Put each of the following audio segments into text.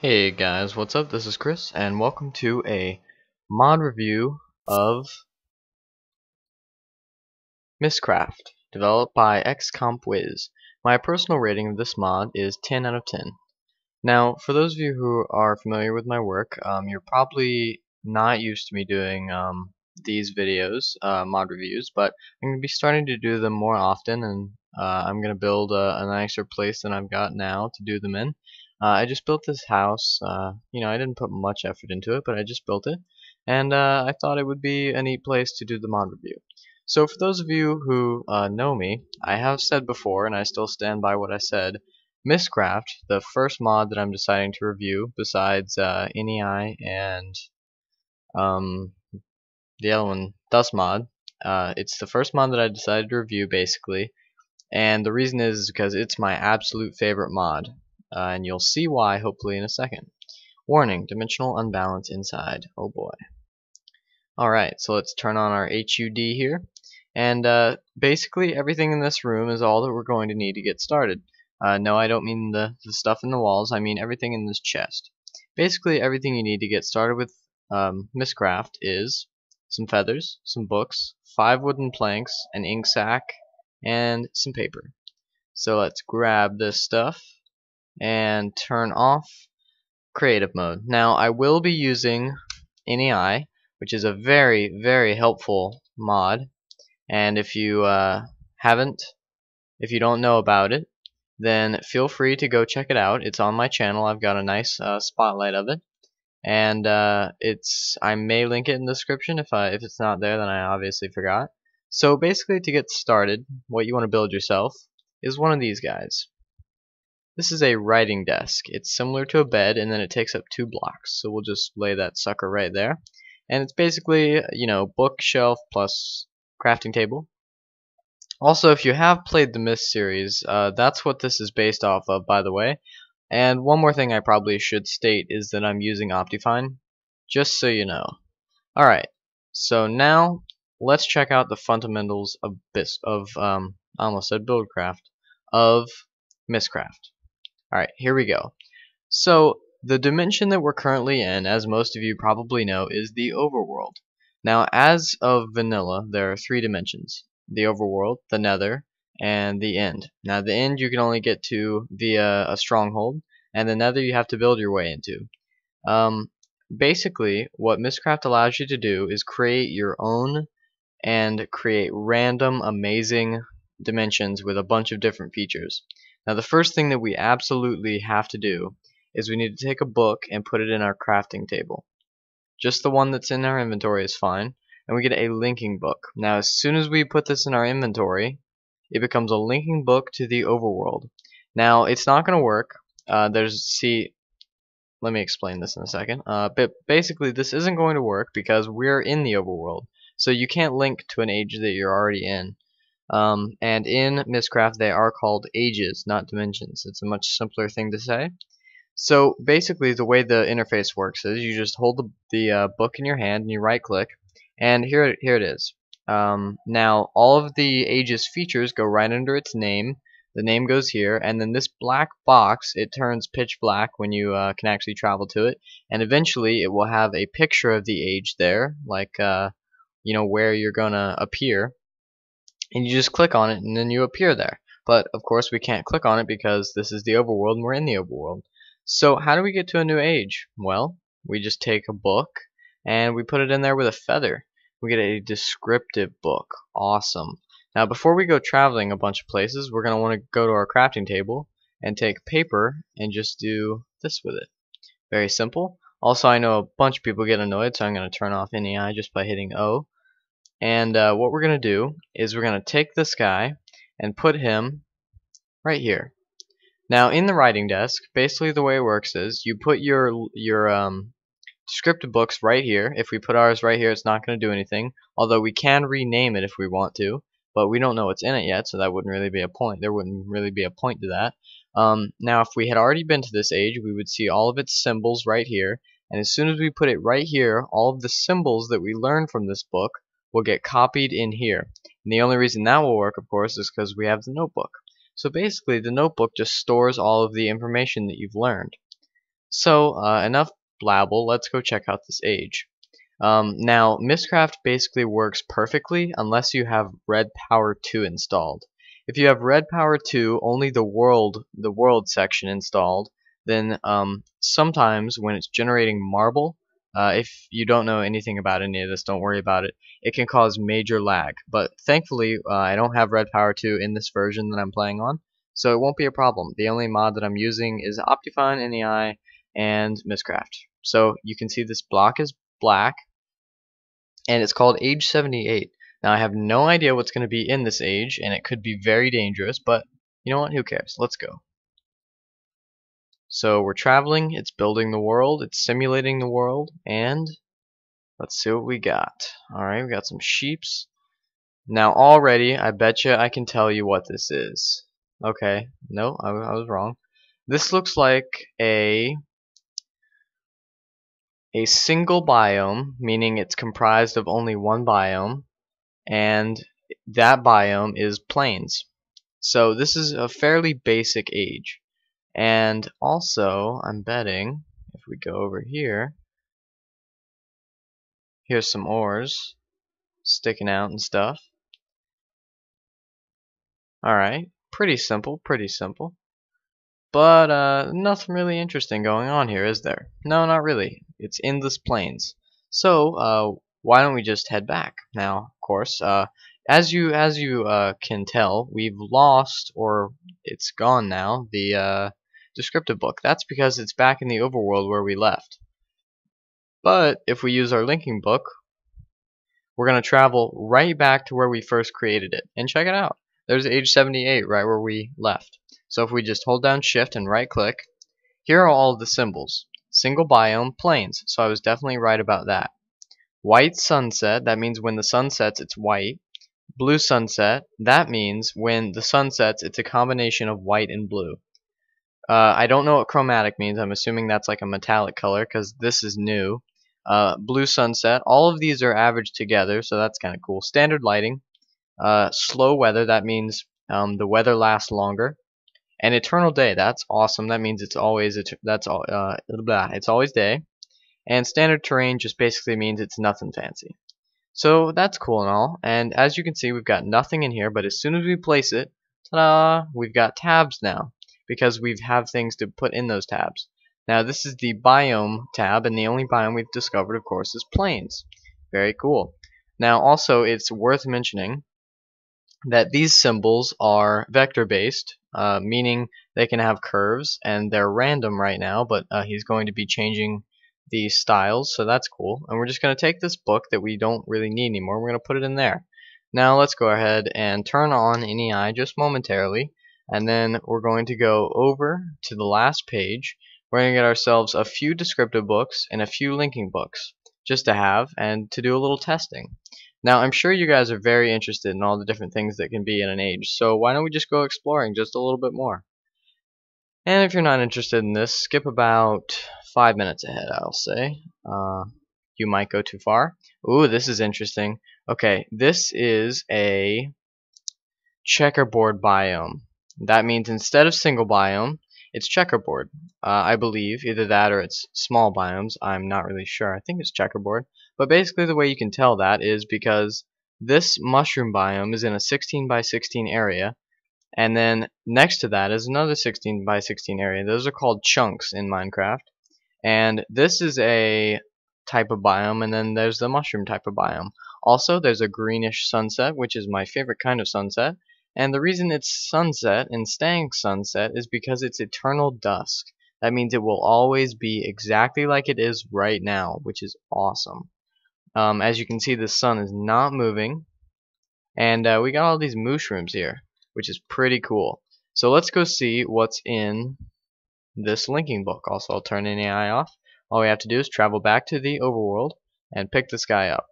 Hey guys, what's up? This is Chris, and welcome to a mod review of Mystcraft, developed by XCompWiz. My personal rating of this mod is 10 out of 10. Now, for those of you who are familiar with my work, you're probably not used to me doing these videos, mod reviews, but I'm going to be starting to do them more often, and I'm going to build a nicer place than I've got now to do them in. I just built this house. I didn't put much effort into it, but I just built it, and I thought it would be a neat place to do the mod review. So for those of you who know me, I have said before, and I still stand by what I said, Mystcraft, the first mod that I'm deciding to review, besides NEI and the other one, Dust mod, it's the first mod that I decided to review, basically, and the reason is because it's my absolute favorite mod. And you'll see why hopefully in a second. Warning, dimensional unbalance inside. Oh boy. Alright, so let's turn on our HUD here. And basically everything in this room is all that we're going to need to get started. No, I don't mean the stuff in the walls, I mean everything in this chest. Basically everything you need to get started with Mystcraft is some feathers, some books, 5 wooden planks, an ink sac, and some paper. So let's grab this stuff and turn off creative mode. Now I will be using NEI, which is a very, very helpful mod, and if you if you don't know about it, then feel free to go check it out. It's on my channel. I've got a nice spotlight of it, and I may link it in the description. If it's not there, then I obviously forgot. So basically, to get started, what you want to build yourself is one of these guys. This is a writing desk. It's similar to a bed, and then it takes up 2 blocks. So we'll just lay that sucker right there. And it's basically, bookshelf plus crafting table. Also, if you have played the Myst series, that's what this is based off of, by the way. And one more thing I probably should state is that I'm using Optifine, just so you know. Alright, so now let's check out the fundamentals of I almost said Buildcraft, of Mystcraft. Alright, here we go. So, the dimension that we're currently in, as most of you probably know, is the overworld. Now, as of vanilla, there are 3 dimensions. The overworld, the nether, and the end. Now, the end you can only get to via a stronghold, and the nether you have to build your way into. Basically, what Mystcraft allows you to do is create your own and create random, amazing dimensions with a bunch of different features. Now the first thing that we absolutely have to do is we need to take a book and put it in our crafting table. Just the one that's in our inventory is fine, and we get a linking book. Now as soon as we put this in our inventory, it becomes a linking book to the overworld. Now it's not going to work. Let me explain this in a second. But basically this isn't going to work because we're in the overworld, so you can't link to an age that you're already in. And in Mystcraft they are called ages, not dimensions. It's a much simpler thing to say. So basically the way the interface works is you just hold the book in your hand and you right click, and here it is. Now all of the ages features go right under its name. The name goes here, and then this black box, it turns pitch black when you can actually travel to it, and eventually it will have a picture of the age there, like where you're gonna appear. And you just click on it and then you appear there. But of course we can't click on it because this is the overworld and we're in the overworld. So how do we get to a new age? Well, we just take a book and we put it in there with a feather. We get a descriptive book. Awesome. Now before we go traveling a bunch of places, we're going to want to go to our crafting table and take paper and just do this with it. Very simple. Also, I know a bunch of people get annoyed, so I'm going to turn off NEI just by hitting O. And what we're going to do is we're going to take this guy and put him right here. Now in the writing desk, basically the way it works is you put your descriptive books right here. If we put ours right here, it's not going to do anything, although we can rename it if we want to, but we don't know what's in it yet, so that wouldn't really be a point. There wouldn't really be a point to that. Now if we had already been to this age, we would see all of its symbols right here, and as soon as we put it right here, all of the symbols that we learned from this book will get copied in here. And the only reason that will work, of course, is because we have the notebook. So basically the notebook just stores all of the information that you've learned. So enough blabble, let's go check out this age. Now, Mystcraft basically works perfectly unless you have Red Power 2 installed. If you have Red Power 2, only the world section installed, then sometimes when it's generating marble, if you don't know anything about any of this, don't worry about it. It can cause major lag, but thankfully I don't have Red Power 2 in this version that I'm playing on, so it won't be a problem. The only mod that I'm using is Optifine, NEI, and Mystcraft. So you can see this block is black, and it's called Age 78. Now I have no idea what's going to be in this age, and it could be very dangerous, but you know what, who cares? Let's go. So we're traveling, it's building the world, it's simulating the world, and let's see what we got. Alright, we got some sheeps. Now already, I betcha I can tell you what this is. Okay, no, I was wrong. This looks like a single biome, meaning it's comprised of only one biome, and that biome is plains. So this is a fairly basic age. And also, I'm betting, if we go over here, here's some ores sticking out and stuff. Alright, pretty simple, pretty simple. But nothing really interesting going on here, is there? No, not really. It's endless plains. So why don't we just head back? Now, of course, as you can tell, we've lost, or it's gone now, the descriptive book. That's because it's back in the overworld where we left. But if we use our linking book, we're going to travel right back to where we first created it. And check it out. There's age 78 right where we left. So if we just hold down shift and right click, here are all of the symbols. Single biome, plains. So I was definitely right about that. White sunset, that means when the sun sets it's white. Blue sunset, that means when the sun sets it's a combination of white and blue. I don't know what chromatic means. I'm assuming that's like a metallic color because this is new. Blue sunset, all of these are averaged together, so that's kind of cool. Standard lighting. Slow weather, that means the weather lasts longer. And eternal day, that's awesome. That means it's always it's always day. And standard terrain just basically means it's nothing fancy. So that's cool and all. And as you can see, we've got nothing in here, but as soon as we place it, ta-da, we've got tabs now because we have things to put in those tabs. Now this is the biome tab, and the only biome we've discovered, of course, is plains. Very cool. Now also, it's worth mentioning that these symbols are vector based, meaning they can have curves, and they're random right now, but he's going to be changing the styles, so that's cool. And we're just going to take this book that we don't really need anymore, we're going to put it in there. Now let's go ahead and turn on NEI just momentarily, and then we're going to go over to the last page. We're going to get ourselves a few descriptive books and a few linking books just to have and to do a little testing. Now, I'm sure you guys are very interested in all the different things that can be in an age, so why don't we just go exploring just a little bit more? And if you're not interested in this, skip about 5 minutes ahead, I'll say. You might go too far. Ooh, this is interesting. Okay, this is a checkerboard biome. That means instead of single biome, it's checkerboard. I believe either that or it's small biomes. I'm not really sure. I think it's checkerboard. But basically the way you can tell that is because this mushroom biome is in a 16 by 16 area, and then next to that is another 16 by 16 area. Those are called chunks in Minecraft. And this is a type of biome, and then there's the mushroom type of biome. Also, there's a greenish sunset, which is my favorite kind of sunset. And the reason it's sunset and staying sunset is because it's eternal dusk. That means it will always be exactly like it is right now, which is awesome. As you can see, the sun is not moving, and we got all these mushrooms here, which is pretty cool. So let's go see what's in this linking book. Also, I'll turn any eye off. All we have to do is travel back to the overworld and pick this guy up.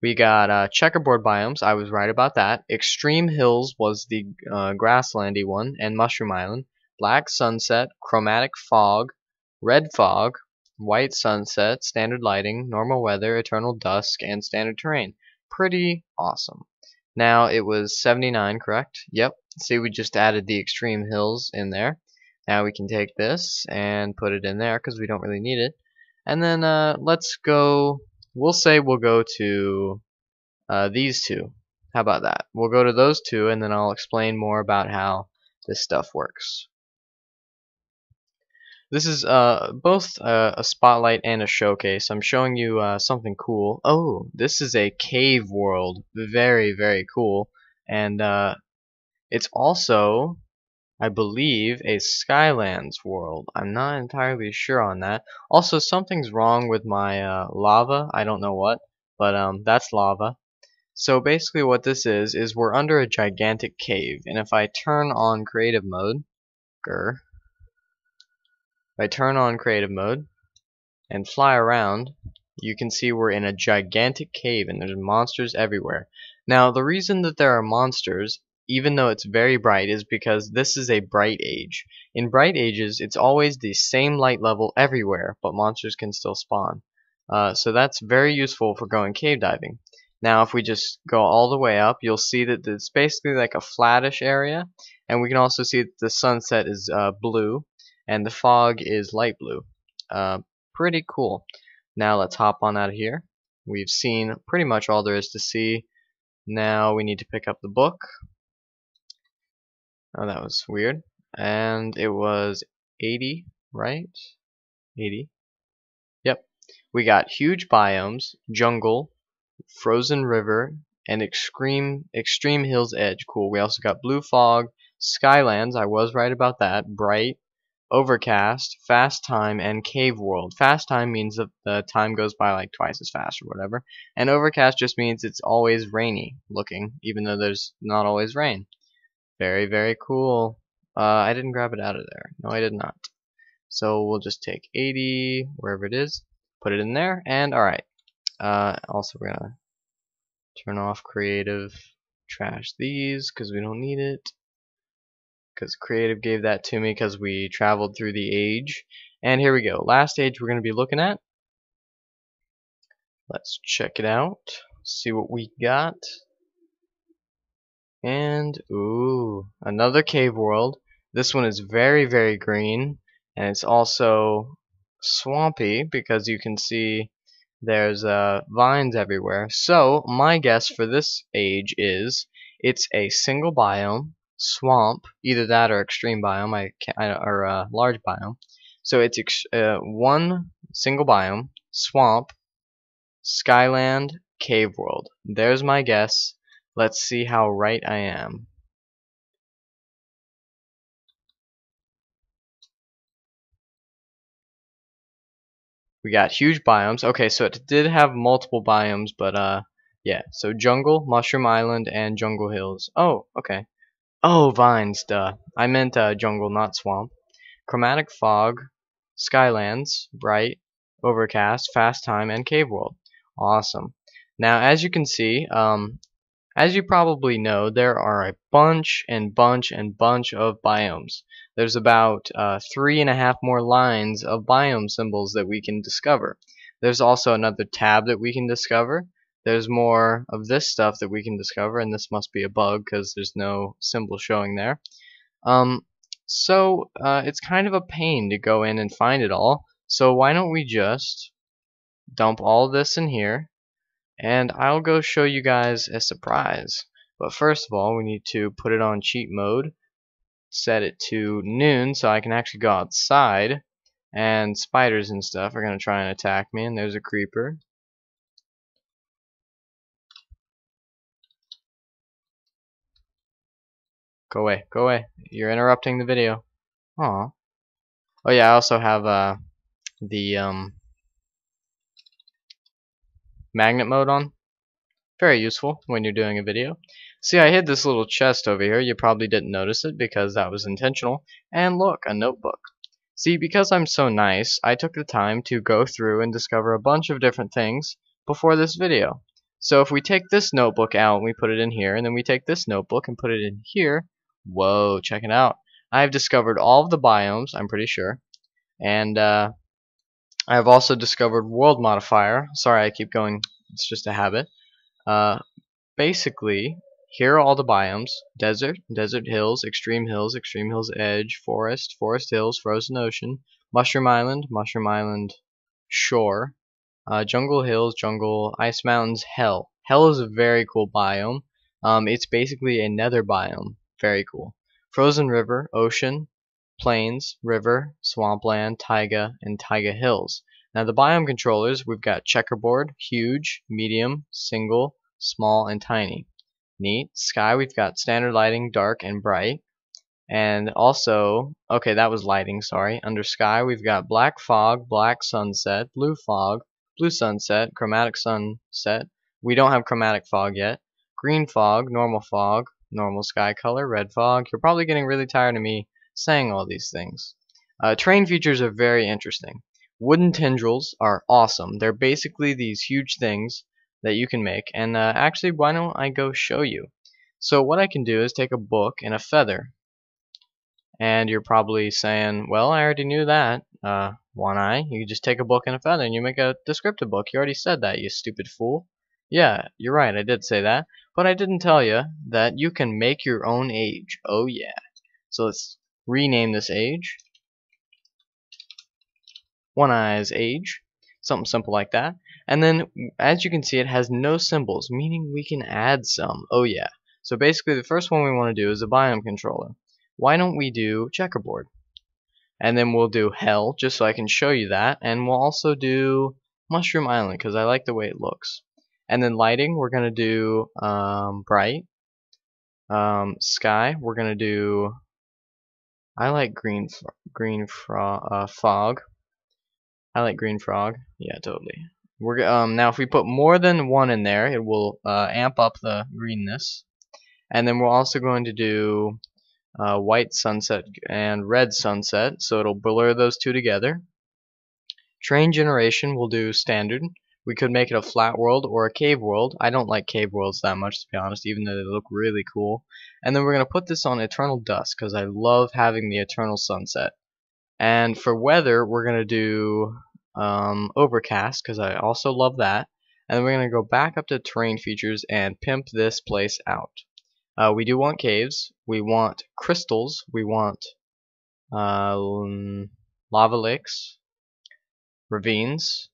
We got checkerboard biomes. I was right about that. Extreme Hills was the grasslandy one, and Mushroom Island. Black sunset, chromatic fog, red fog, white sunset, standard lighting, normal weather, eternal dusk, and standard terrain. Pretty awesome. Now it was 79, correct? Yep. See, we just added the Extreme Hills in there. Now we can take this and put it in there because we don't really need it. And then let's go, we'll say we'll go to these two. How about that? We'll go to those two and then I'll explain more about how this stuff works. This is both a spotlight and a showcase. I'm showing you something cool. Oh, this is a cave world. Very, very cool. And it's also, I believe, a Skylands world. I'm not entirely sure on that. Also, something's wrong with my lava. I don't know what, but that's lava. So basically what this is we're under a gigantic cave. And if I turn on creative mode, and fly around, you can see we're in a gigantic cave and there's monsters everywhere. Now, the reason that there are monsters, even though it's very bright, is because this is a bright age. In bright ages, it's always the same light level everywhere, but monsters can still spawn. So that's very useful for going cave diving. Now, if we just go all the way up, you'll see that it's basically like a flattish area, and we can also see that the sunset is blue, and the fog is light blue. Pretty cool. Now let's hop on out of here. We've seen pretty much all there is to see. Now we need to pick up the book. Oh, that was weird. And it was 80, right? 80. Yep. We got huge biomes, jungle, frozen river, and extreme hill's edge. Cool. We also got blue fog, skylands. I was right about that. Bright, overcast, fast time, and cave world. Fast time means that the time goes by like twice as fast or whatever. And overcast just means it's always rainy looking, even though there's not always rain. Very, very cool. I didn't grab it out of there. No, I did not. So we'll just take 80, wherever it is, put it in there, and alright. Also, we're gonna turn off creative, trash these, because we don't need it. Because creative gave that to me because we traveled through the age. And here we go. Last age we're going to be looking at. Let's check it out. See what we got. And, ooh, another cave world. This one is very, very green. And it's also swampy because you can see there's vines everywhere. So, my guess for this age is it's a single biome, swamp, either that or extreme biome, or large biome. So it's one single biome, swamp, skyland, cave world. There's my guess. Let's see how right I am. We got huge biomes. Okay, so it did have multiple biomes, but yeah. So jungle, mushroom island, and jungle hills. Oh, okay. Oh, vines, duh. I meant jungle, not swamp. Chromatic fog, skylands, bright, overcast, fast time, and cave world. Awesome. Now, as you can see, as you probably know, there are a bunch of biomes. There's about 3.5 more lines of biome symbols that we can discover. There's also another tab that we can discover. There's more of this stuff that we can discover, and this must be a bug because there's no symbol showing there. So it's kind of a pain to go in and find it all. So why don't we just dump all this in here, and I'll go show you guys a surprise. But first of all, we need to put it on cheat mode, set it to noon so I can actually go outside, and spiders and stuff are going to try and attack me, and there's a creeper. Go away, go away. You're interrupting the video. Aw. Oh yeah, I also have the magnet mode on. Very useful when you're doing a video. See, I hid this little chest over here. You probably didn't notice it because that was intentional. And look, a notebook. See, because I'm so nice, I took the time to go through and discover a bunch of different things before this video. So if we take this notebook out and we put it in here, and then we take this notebook and put it in here, whoa, check it out. I've discovered all of the biomes, I'm pretty sure. And I've also discovered world modifier. Sorry, I keep going. It's just a habit. Basically, here are all the biomes: desert, desert hills, extreme hills, extreme hills edge, forest, forest hills, frozen ocean, mushroom island shore, jungle hills, jungle, ice mountains, hell. Hell is a very cool biome. It's basically a nether biome. Very cool. Frozen river, ocean, plains, river, swampland, taiga, and taiga hills. Now the biome controllers, we've got checkerboard, huge, medium, single, small, and tiny. Neat. Sky, we've got standard lighting, dark, and bright. And also, okay, that was lighting, sorry. Under sky, we've got black fog, black sunset, blue fog, blue sunset, chromatic sunset. We don't have chromatic fog yet. Green fog, normal sky color, red fog. You're probably getting really tired of me saying all these things. Terrain features are very interesting. Wooden tendrils are awesome. They're basically these huge things that you can make. And actually, why don't I go show you? So what I can do is take a book and a feather. And you're probably saying, well, I already knew that. One Eye, you just take a book and a feather and you make a descriptive book. You already said that, you stupid fool. Yeah, you're right, I did say that. But I didn't tell you that you can make your own age. Oh yeah. So let's rename this age. One Eye's age. Something simple like that. And then, as you can see, it has no symbols, meaning we can add some. Oh yeah. So basically, the first one we want to do is a biome controller. Why don't we do checkerboard? And then we'll do hell, just so I can show you that. And we'll also do mushroom island, because I like the way it looks. And then lighting, we're going to do bright. Sky, we're going to do, I like fog. I like green frog. Yeah, totally. We're now if we put more than one in there, it will amp up the greenness. And then we're also going to do white sunset and red sunset, so it'll blur those two together. Train generation will do standard. We could make it a flat world or a cave world. I don't like cave worlds that much, to be honest, even though they look really cool. And then we're going to put this on eternal dusk, because I love having the eternal sunset. And for weather, we're going to do overcast, because I also love that. And then we're going to go back up to terrain features and pimp this place out. We do want caves, we want crystals, we want lava lakes, ravines,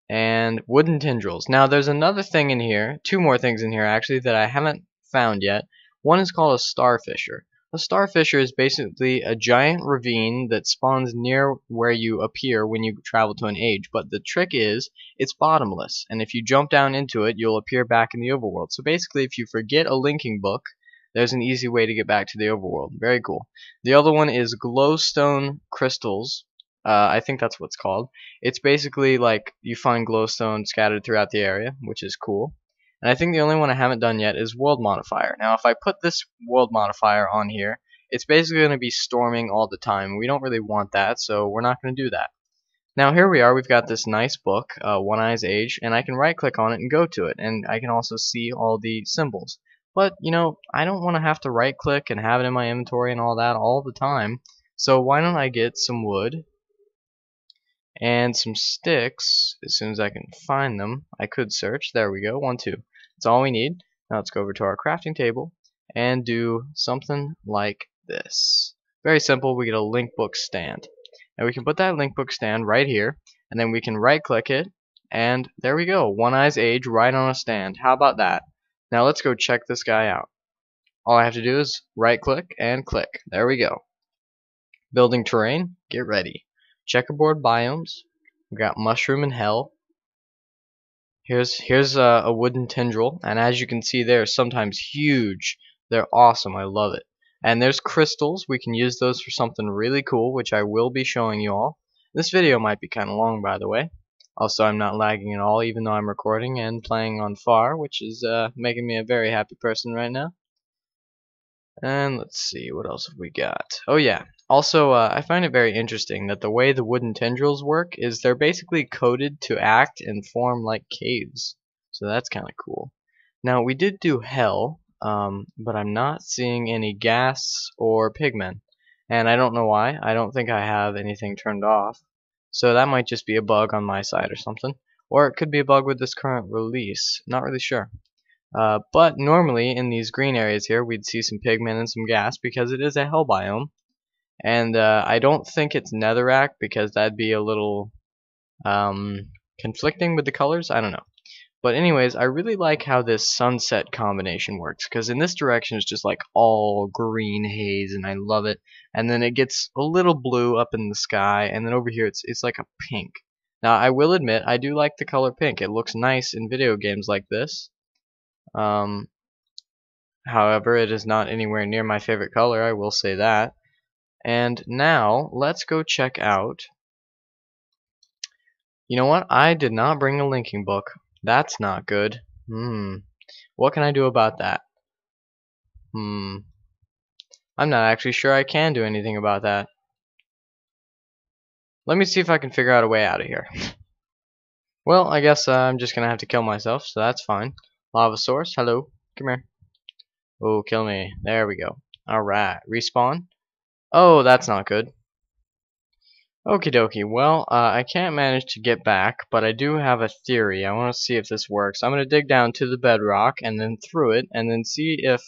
and wooden tendrils. Now there's another thing in here, two more things in here actually, that I haven't found yet. One is called a starfisher. A starfisher is basically a giant ravine that spawns near where you appear when you travel to an age, but the trick is it's bottomless, and if you jump down into it, you'll appear back in the overworld. So basically, if you forget a linking book, there's an easy way to get back to the overworld. Very cool. The other one is glowstone crystals. I think that's what it's called. It's basically like you find glowstone scattered throughout the area, which is cool. And I think the only one I haven't done yet is world modifier. Now if I put this world modifier on here, it's basically going to be storming all the time. We don't really want that, so we're not going to do that. Now here we are, we've got this nice book, One Eye's Age, and I can right click on it and go to it, and I can also see all the symbols. But, you know, I don't want to have to right click and have it in my inventory and all that all the time, so why don't I get some wood and some sticks as soon as I can find them. I could search. There we go. 1, 2. That's all we need. Now let's go over to our crafting table and do something like this. Very simple. We get a link book stand. And we can put that link book stand right here, and then we can right click it, and there we go. One Eye's Age right on a stand. How about that? Now let's go check this guy out. All I have to do is right click and click. There we go. Building terrain. Get ready. Checkerboard biomes. We got mushroom and hell. Here's a wooden tendril, and as you can see, they're sometimes huge. They're awesome. I love it. And there's crystals. We can use those for something really cool, which I will be showing you all. This video might be kind of long, by the way. Also, I'm not lagging at all, even though I'm recording and playing on far, which is making me a very happy person right now. And let's see, what else have we got? Oh yeah, also I find it very interesting that the way the wooden tendrils work is they're basically coded to act and form like caves. So that's kind of cool. Now we did do hell, but I'm not seeing any gas or pigmen. And I don't know why. I don't think I have anything turned off. So that might just be a bug on my side or something. Or it could be a bug with this current release. Not really sure. But normally in these green areas here, we'd see some pigment and some gas because it is a hell biome. And I don't think it's netherrack because that'd be a little conflicting with the colors. I don't know. But anyways, I really like how this sunset combination works, because in this direction it's just like all green haze and I love it. And then it gets a little blue up in the sky, and then over here it's like a pink. Now I will admit I do like the color pink. It looks nice in video games like this. Um, However, it is not anywhere near my favorite color, I will say that. And now let's go check out. You know what? I did not bring a linking book. That's not good. What can I do about that? I'm not actually sure I can do anything about that. Let me see if I can figure out a way out of here. Well, I guess I'm just gonna have to kill myself, so that's fine. Lava source, hello, come here. Oh, kill me. There we go. Alright, respawn. Oh, that's not good. Okie dokie, well, I can't manage to get back, but I do have a theory. I want to see if this works. I'm going to dig down to the bedrock and then through it, and then see if,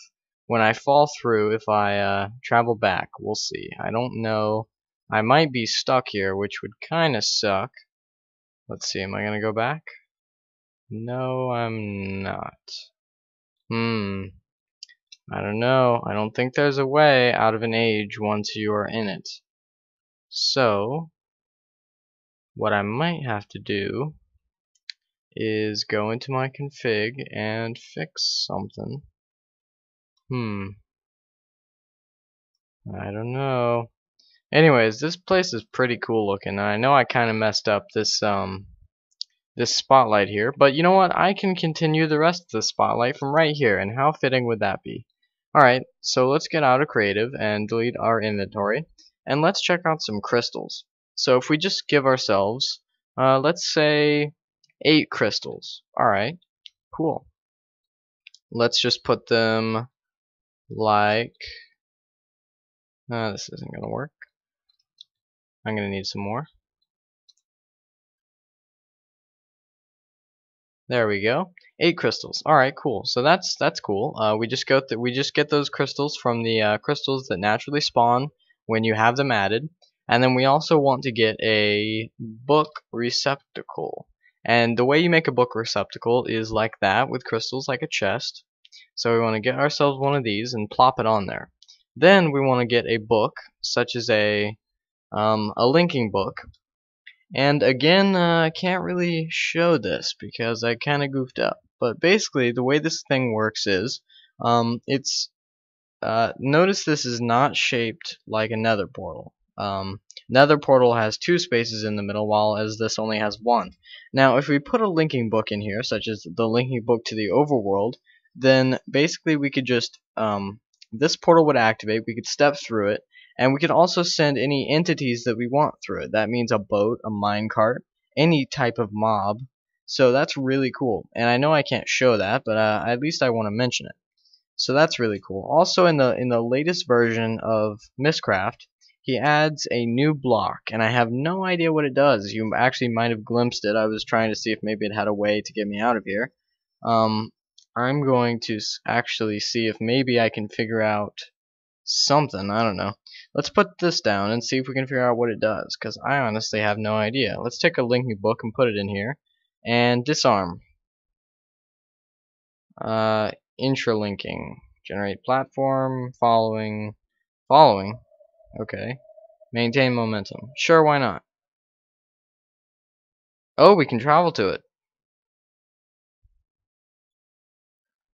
when I fall through, if I travel back. We'll see. I don't know. I might be stuck here, which would kind of suck. Let's see, am I going to go back? No, I'm not. I don't know. I don't think there's a way out of an age once you are in it. So, what I might have to do is go into my config and fix something. I don't know. Anyways, this place is pretty cool looking. I know I kind of messed up this this spotlight here, but you know what? I can continue the rest of the spotlight from right here, and how fitting would that be? Alright, so let's get out of creative and delete our inventory, and let's check out some crystals. So if we just give ourselves, let's say 8 crystals. Alright, cool. Let's just put them like, this isn't gonna work. I'm gonna need some more. There we go. 8 crystals. Alright, cool. So that's cool. We just get those crystals from the crystals that naturally spawn when you have them added. And then we also want to get a book receptacle. And the way you make a book receptacle is like that, with crystals, like a chest. So we want to get ourselves one of these and plop it on there. Then we want to get a book, such as a linking book. And again, I can't really show this because I kind of goofed up. But basically, the way this thing works is, notice this is not shaped like a nether portal. Nether portal has 2 spaces in the middle, while as this only has 1. Now, if we put a linking book in here, such as the linking book to the overworld, then basically we could just, this portal would activate, we could step through it, and we can also send any entities that we want through it. That means a boat, a minecart, any type of mob. So that's really cool. And I know I can't show that, but at least I want to mention it. So that's really cool. Also in the latest version of Mystcraft, he adds a new block, and I have no idea what it does. You actually might have glimpsed it. I was trying to see if maybe it had a way to get me out of here. I'm going to actually see if maybe I can figure out something. I don't know. Let's put this down and see if we can figure out what it does, because I honestly have no idea. Let's take a linking book and put it in here, and disarm. Intralinking. Generate platform. Following. Okay. Maintain momentum. Sure, why not? Oh, we can travel to it.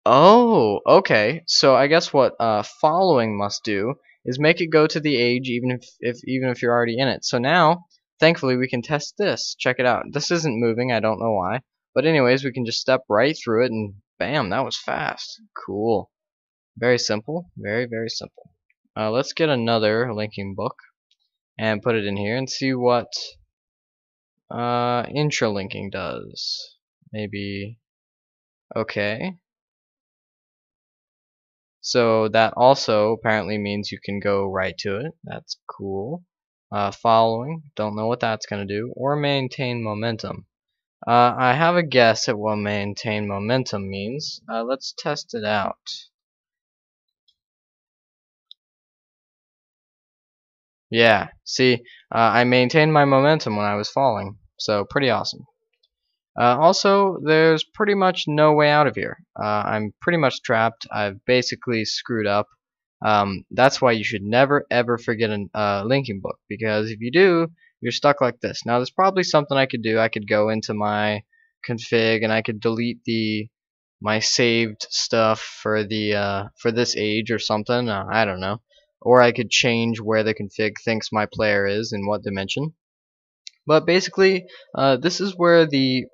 Oh, okay. So I guess what following must do is make it go to the age even if you're already in it. So now, thankfully, we can test this. Check it out. This isn't moving. I don't know why. But anyways, we can just step right through it, and bam, that was fast. Cool. Very simple. Very, very simple. Let's get another linking book and put it in here and see what intralinking does. Maybe. Okay. So that also apparently means you can go right to it. That's cool. Following, don't know what that's going to do. Or maintain momentum. I have a guess at what maintain momentum means. Let's test it out. Yeah, see, I maintained my momentum when I was falling, so pretty awesome. Also, there's pretty much no way out of here. I'm pretty much trapped. I've basically screwed up. That's why you should never ever forget a linking book, because if you do, you're stuck like this. Now, there's probably something I could do. I could go into my config and I could delete my saved stuff for the for this age or something. I don't know. Or I could change where the config thinks my player is in what dimension. But basically, this is where the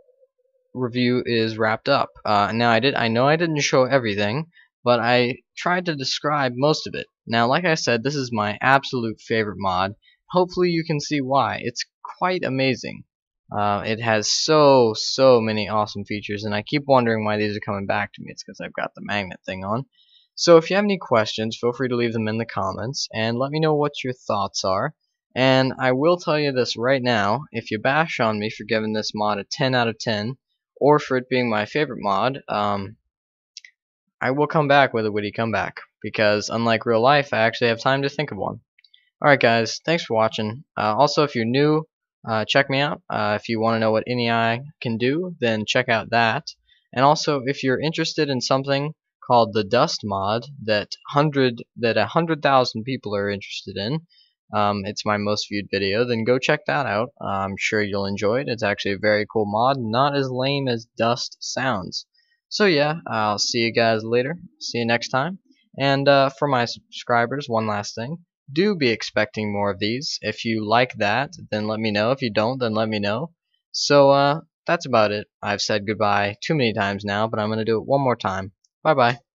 review is wrapped up. Now I know I didn't show everything, but I tried to describe most of it. Now, like I said, this is my absolute favorite mod. Hopefully you can see why. It's quite amazing. It has so many awesome features, and I keep wondering why these are coming back to me. It's because I've got the magnet thing on. So if you have any questions, feel free to leave them in the comments, and let me know what your thoughts are. And I will tell you this right now, if you bash on me for giving this mod a 10 out of 10, or for it being my favorite mod, I will come back with a witty comeback, because unlike real life, I actually have time to think of one. Alright guys, thanks for watching. Also, if you're new, check me out. If you want to know what NEI can do, then check out that. And also, if you're interested in something called the Dust mod that 100,000 people are interested in, it's my most viewed video, then go check that out. I'm sure you'll enjoy it. It's actually a very cool mod, not as lame as Dust sounds. So yeah, I'll see you guys later. See you next time. And for my subscribers, one last thing. Do be expecting more of these. If you like that, then let me know. If you don't, then let me know. So that's about it. I've said goodbye too many times now, but I'm going to do it one more time. Bye bye.